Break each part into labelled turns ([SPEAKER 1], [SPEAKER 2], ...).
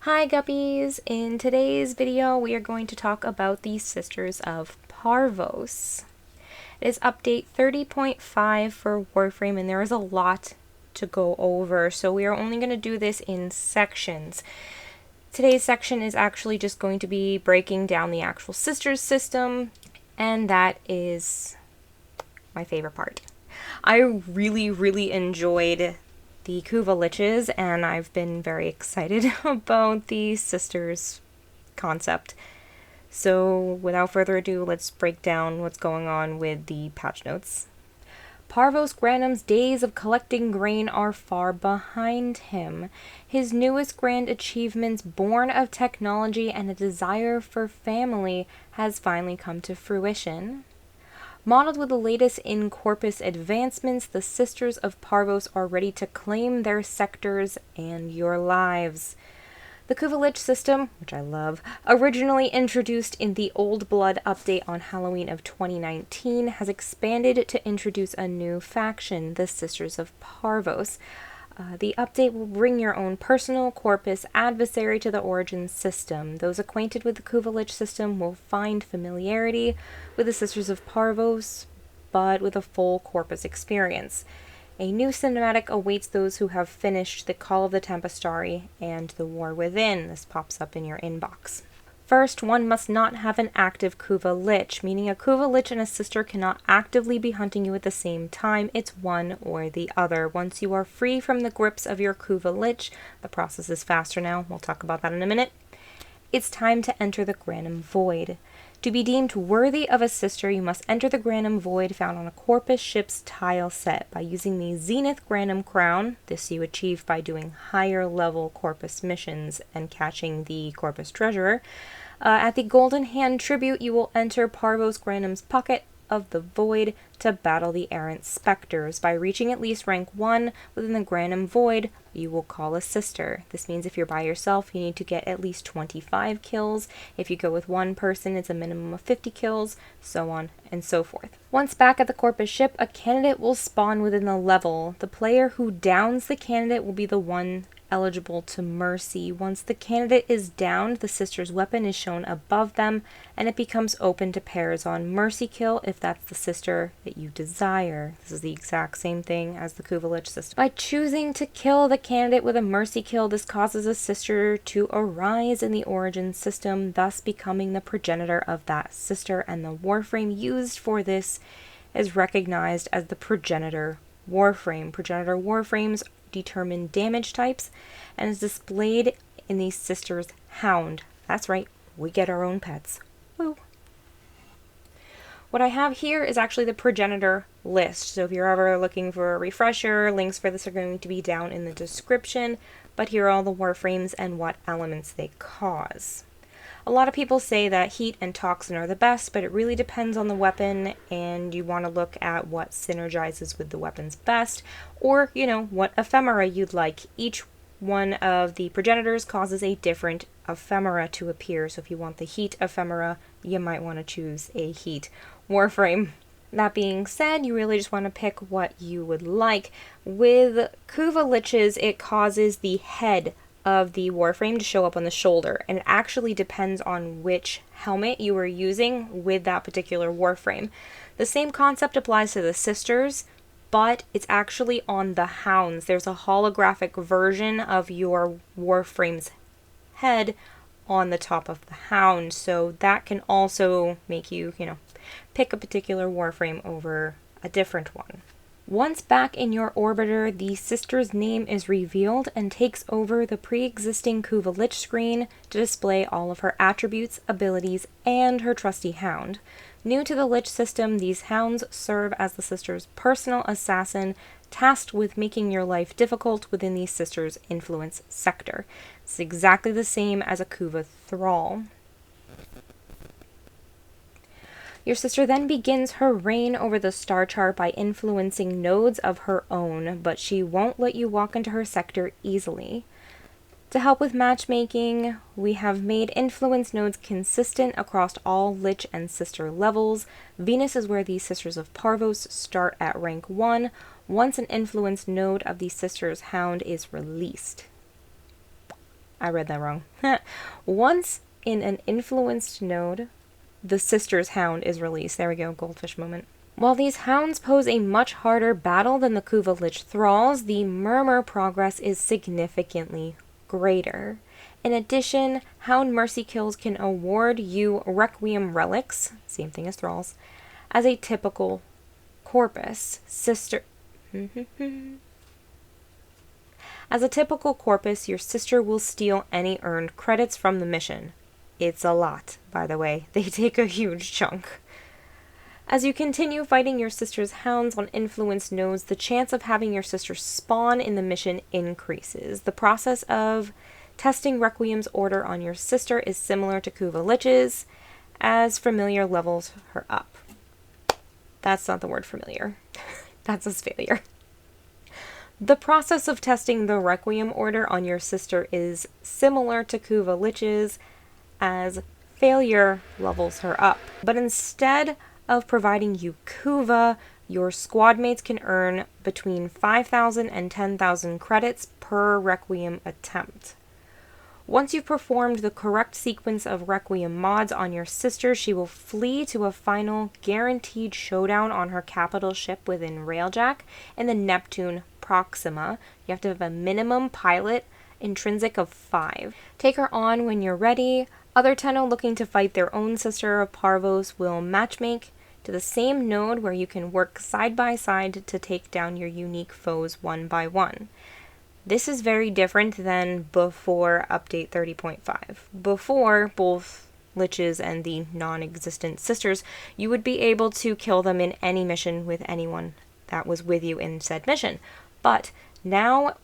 [SPEAKER 1] Hi Guppies! In today's video we are going to talk about the Sisters of Parvos. It is update 30.5 for Warframe and there is a lot to go over, so we are only going to do this in sections. Today's section is actually just going to be breaking down the actual Sisters system, and that is my favorite part. I really enjoyed the Kuva Liches, and I've been very excited about the Sisters concept. So without further ado, let's break down what's going on with the patch notes. Parvos Granum's days of collecting grain are far behind him. His newest grand achievements, born of technology and a desire for family, has finally come to fruition. Modeled with the latest in Corpus advancements, the Sisters of Parvos are ready to claim their sectors and your lives. The Kuva Lich system, which I love, originally introduced in the Old Blood update on Halloween of 2019, has expanded to introduce a new faction, the Sisters of Parvos. The update will bring your own personal Corpus adversary to the Origin system. Those acquainted with the Kuva Lich system will find familiarity with the Sisters of Parvos, but with a full Corpus experience. A new cinematic awaits those who have finished the Call of the Tempestari and the War Within. This pops up in your inbox. First, one must not have an active Kuva Lich, meaning a Kuva Lich and a sister cannot actively be hunting you at the same time. It's one or the other. Once you are free from the grips of your Kuva Lich, the process is faster now, we'll talk about that in a minute, it's time to enter the Granum Void. To be deemed worthy of a sister, you must enter the Granum Void found on a Corpus ship's tile set by using the Zenith Granum Crown. This you achieve by doing higher level Corpus missions and catching the Corpus Treasurer. At the Golden Hand Tribute, you will enter Parvos Granum's Pocket of the Void to battle the errant specters. By reaching at least rank 1 within the Granum Void, you will call a sister. This means if you're by yourself, you need to get at least 25 kills. If you go with one person, it's a minimum of 50 kills, so on and so forth. Once back at the Corpus ship, a candidate will spawn within the level. The player who downs the candidate will be the one eligible to mercy. Once the candidate is downed, the sister's weapon is shown above them, and it becomes open to pairs on mercy kill if that's the sister that you desire. This is the exact same thing as the Kuva Lich system. By choosing to kill the candidate with a mercy kill, this causes a sister to arise in the Origin system, thus becoming the progenitor of that sister, and the Warframe used for this is recognized as the Progenitor Warframe. Progenitor Warframes determine damage types and is displayed in the Sister's Hound. That's right, we get our own pets. Woo! What I have here is actually the Progenitor list, so if you're ever looking for a refresher, links for this are going to be down in the description, but here are all the Warframes and what elements they cause. A lot of people say that heat and toxin are the best, but it really depends on the weapon, and you want to look at what synergizes with the weapons best, or, what ephemera you'd like. Each one of the progenitors causes a different ephemera to appear, so if you want the heat ephemera, you might want to choose a heat Warframe. That being said, you really just want to pick what you would like. With Kuva Liches, it causes the head of the Warframe to show up on the shoulder, and it actually depends on which helmet you are using with that particular Warframe. The same concept applies to the sisters, but it's actually on the hounds. There's a holographic version of your Warframe's head on the top of the hound, so that can also make you, pick a particular Warframe over a different one. Once back in your orbiter, the sister's name is revealed and takes over the pre-existing Kuva Lich screen to display all of her attributes, abilities, and her trusty hound. New to the Lich system, these hounds serve as the sister's personal assassin, tasked with making your life difficult within the sister's influence sector. It's exactly the same as a Kuva Thrall. Your sister then begins her reign over the star chart by influencing nodes of her own, but she won't let you walk into her sector easily. To help with matchmaking, we have made influence nodes consistent across all Lich and Sister levels. Venus is where the Sisters of Parvos start at rank 1, once an influence node of the Sister's Hound is released. I read that wrong. Once in an influenced node, the Sister's Hound is released. There we go, Goldfish Moment. While these hounds pose a much harder battle than the Kuva Lich thralls, the Murmur progress is significantly greater. In addition, Hound Mercy Kills can award you Requiem relics, same thing as thralls, as a typical corpus. As a typical corpus, your sister will steal any earned credits from the mission. It's a lot, by the way. They take a huge chunk. As you continue fighting your sister's hounds on influence nodes, the chance of having your sister spawn in the mission increases. The process of testing Requiem's order on your sister is similar to Kuva Lich's, as familiar levels her up. That's not the word familiar. That's as failure. The process of testing the Requiem order on your sister is similar to Kuva Lich's, as failure levels her up. But instead of providing you Kuva, your squad mates can earn between 5,000 and 10,000 credits per Requiem attempt. Once you've performed the correct sequence of Requiem mods on your sister, she will flee to a final guaranteed showdown on her capital ship within Railjack in the Neptune Proxima. You have to have a minimum pilot intrinsic of 5. Take her on when you're ready. Other Tenno looking to fight their own Sister of Parvos will matchmake to the same node where you can work side by side to take down your unique foes one by one. This is very different than before update 30.5. Before, both Liches and the non-existent sisters, you would be able to kill them in any mission with anyone that was with you in said mission. But now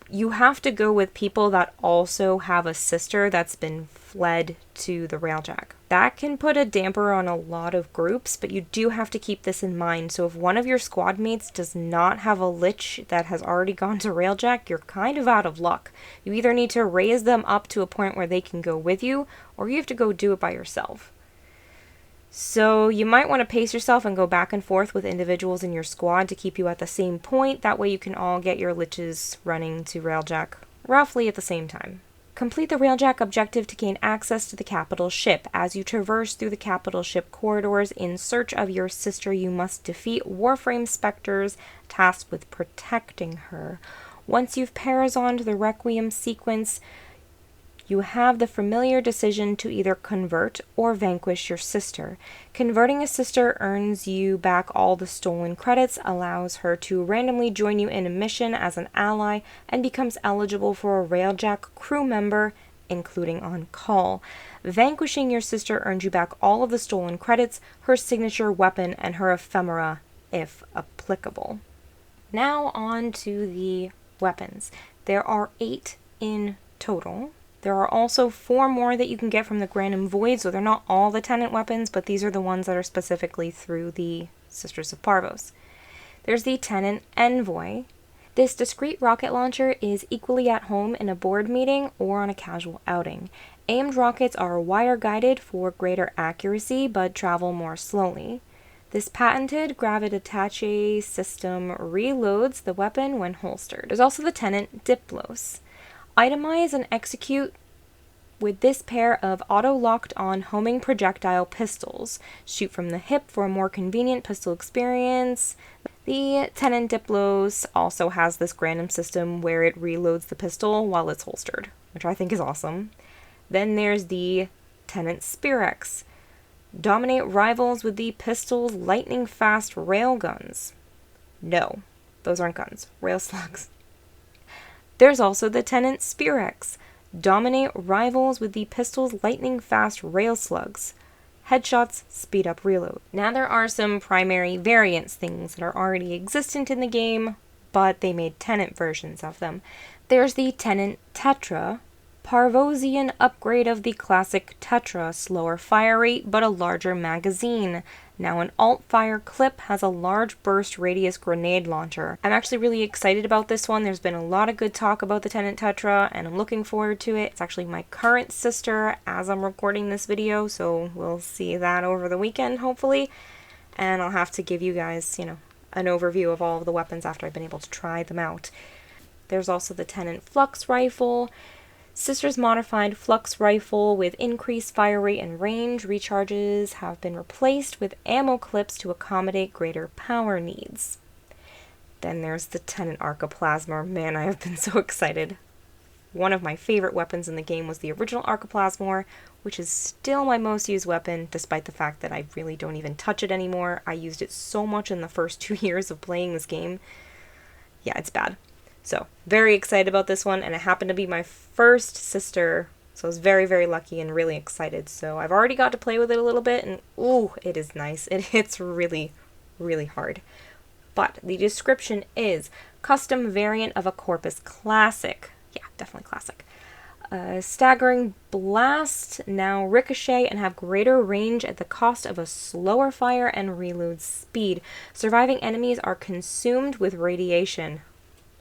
[SPEAKER 1] you have to go with people that also have a sister that's been fled to the Railjack. That can put a damper on a lot of groups, but you do have to keep this in mind. So if one of your squad mates does not have a Lich that has already gone to Railjack, you're kind of out of luck. You either need to raise them up to a point where they can go with you, or you have to go do it by yourself. So you might want to pace yourself and go back and forth with individuals in your squad to keep you at the same point. That way you can all get your Liches running to Railjack roughly at the same time. Complete the Railjack objective to gain access to the capital ship. As you traverse through the capital ship corridors in search of your sister, you must defeat Warframe specters tasked with protecting her. Once you've parazoned the Requiem sequence, you have the familiar decision to either convert or vanquish your sister. Converting a sister earns you back all the stolen credits, allows her to randomly join you in a mission as an ally, and becomes eligible for a Railjack crew member, including on call. Vanquishing your sister earns you back all of the stolen credits, her signature weapon, and her ephemera, if applicable. Now on to the weapons. There are 8 in total. There are also 4 more that you can get from the Granum Void, so they're not all the Tenant weapons, but these are the ones that are specifically through the Sisters of Parvos. There's the Tenant Envoy. This discreet rocket launcher is equally at home in a board meeting or on a casual outing. Aimed rockets are wire-guided for greater accuracy, but travel more slowly. This patented gravidattache system reloads the weapon when holstered. There's also the Tenant Diplos. Itemize and execute with this pair of auto-locked-on homing projectile pistols. Shoot from the hip for a more convenient pistol experience. The Tenant Diplos also has this Granum system where it reloads the pistol while it's holstered, which I think is awesome. Then there's the Tenant Spirex. Dominate rivals with the pistol's lightning-fast railguns. No, those aren't guns. Rail slugs. There's also the Tenant Spirex. Dominate rivals with the pistol's lightning-fast rail slugs. Headshots speed up reload. Now there are some primary variants, things that are already existent in the game, but they made Tenant versions of them. There's the Tenant Tetra. Parvosian upgrade of the classic Tetra, slower fire rate but a larger magazine. Now an alt-fire clip has a large burst radius grenade launcher. I'm actually really excited about this one. There's been a lot of good talk about the Tenant Tetra and I'm looking forward to it. It's actually my current sister as I'm recording this video, so we'll see that over the weekend hopefully. And I'll have to give you guys, an overview of all of the weapons after I've been able to try them out. There's also the Tenant Flux rifle. Sister's modified flux rifle with increased fire rate and range recharges have been replaced with ammo clips to accommodate greater power needs. Then there's the Tenant Arcoplasma. Man, I have been so excited. One of my favorite weapons in the game was the original Arcoplasmor, which is still my most used weapon, despite the fact that I really don't even touch it anymore. I used it so much in the first 2 years of playing this game. Yeah, it's bad. So, very excited about this one, and it happened to be my first sister, so I was very, very lucky and really excited. So I've already got to play with it a little bit, and ooh, it is nice. It hits really, really hard. But the description is custom variant of a Corpus Classic. Yeah, definitely classic. Staggering blast, now ricochet and have greater range at the cost of a slower fire and reload speed. Surviving enemies are consumed with radiation.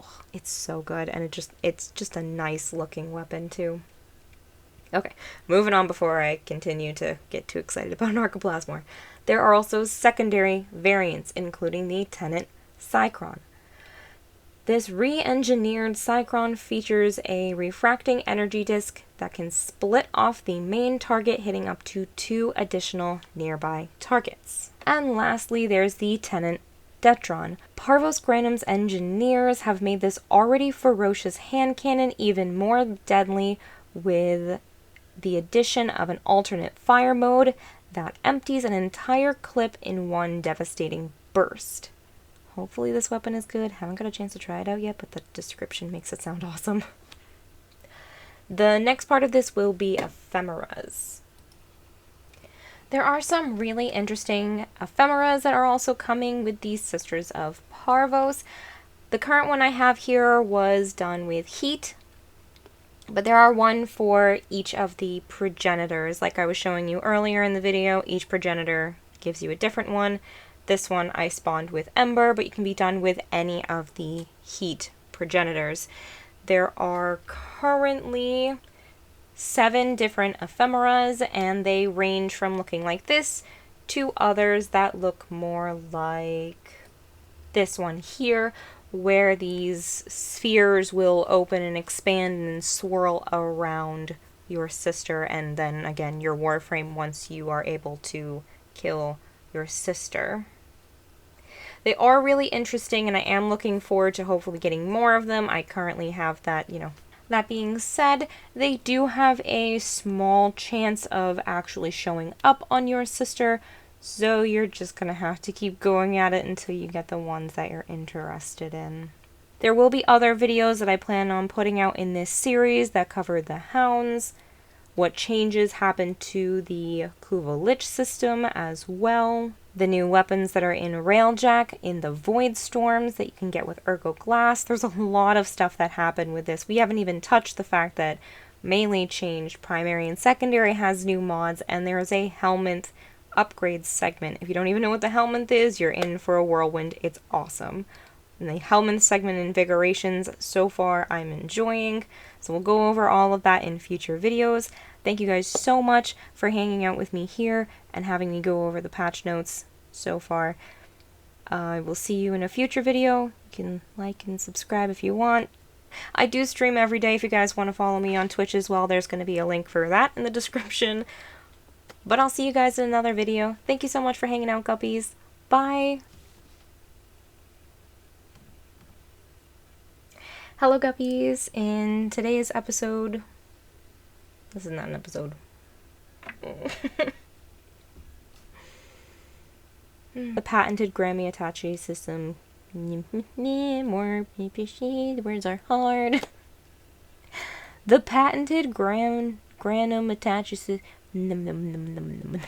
[SPEAKER 1] Oh, it's so good, and it's just a nice looking weapon too. Okay, moving on before I continue to get too excited about Arcoplasmor. There are also secondary variants, including the Tenant Cycron. This re-engineered Cycron features a refracting energy disk that can split off the main target, hitting up to 2 additional nearby targets. And lastly, there's the Tenant Detron. Parvos Granum's engineers have made this already ferocious hand cannon even more deadly with the addition of an alternate fire mode that empties an entire clip in one devastating burst. Hopefully this weapon is good. Haven't got a chance to try it out yet, but the description makes it sound awesome. The next part of this will be ephemeras. There are some really interesting ephemeras that are also coming with these Sisters of Parvos. The current one I have here was done with heat, but there are one for each of the progenitors. Like I was showing you earlier in the video, each progenitor gives you a different one. This one I spawned with Ember, but you can be done with any of the heat progenitors. There are currently 7 different ephemeras, and they range from looking like this to others that look more like this one here, where these spheres will open and expand and swirl around your sister, and then again your Warframe once you are able to kill your sister. They are really interesting, and I am looking forward to hopefully getting more of them. I currently have that, That being said, they do have a small chance of actually showing up on your sister, so you're just going to have to keep going at it until you get the ones that you're interested in. There will be other videos that I plan on putting out in this series that cover the hounds, what changes happened to the Kuva Lich system as well, the new weapons that are in Railjack, in the Void Storms that you can get with Ergo Glass. There's a lot of stuff that happened with this. We haven't even touched the fact that Melee changed, Primary and Secondary has new mods, and there is a Helminth upgrade segment. If you don't even know what the Helminth is, you're in for a whirlwind. It's awesome. And the Helminth segment invigorations, so far I'm enjoying. So we'll go over all of that in future videos. Thank you guys so much for hanging out with me here and having me go over the patch notes so far. I will see you in a future video. You can like and subscribe if you want. I do stream every day if you guys want to follow me on Twitch as well. There's going to be a link for that in the description. But I'll see you guys in another video. Thank you so much for hanging out, guppies. Bye! Hello, guppies. In today's episode... This is not an episode. The patented Grammy Attache system. More the words are hard. The patented Granum Attache system.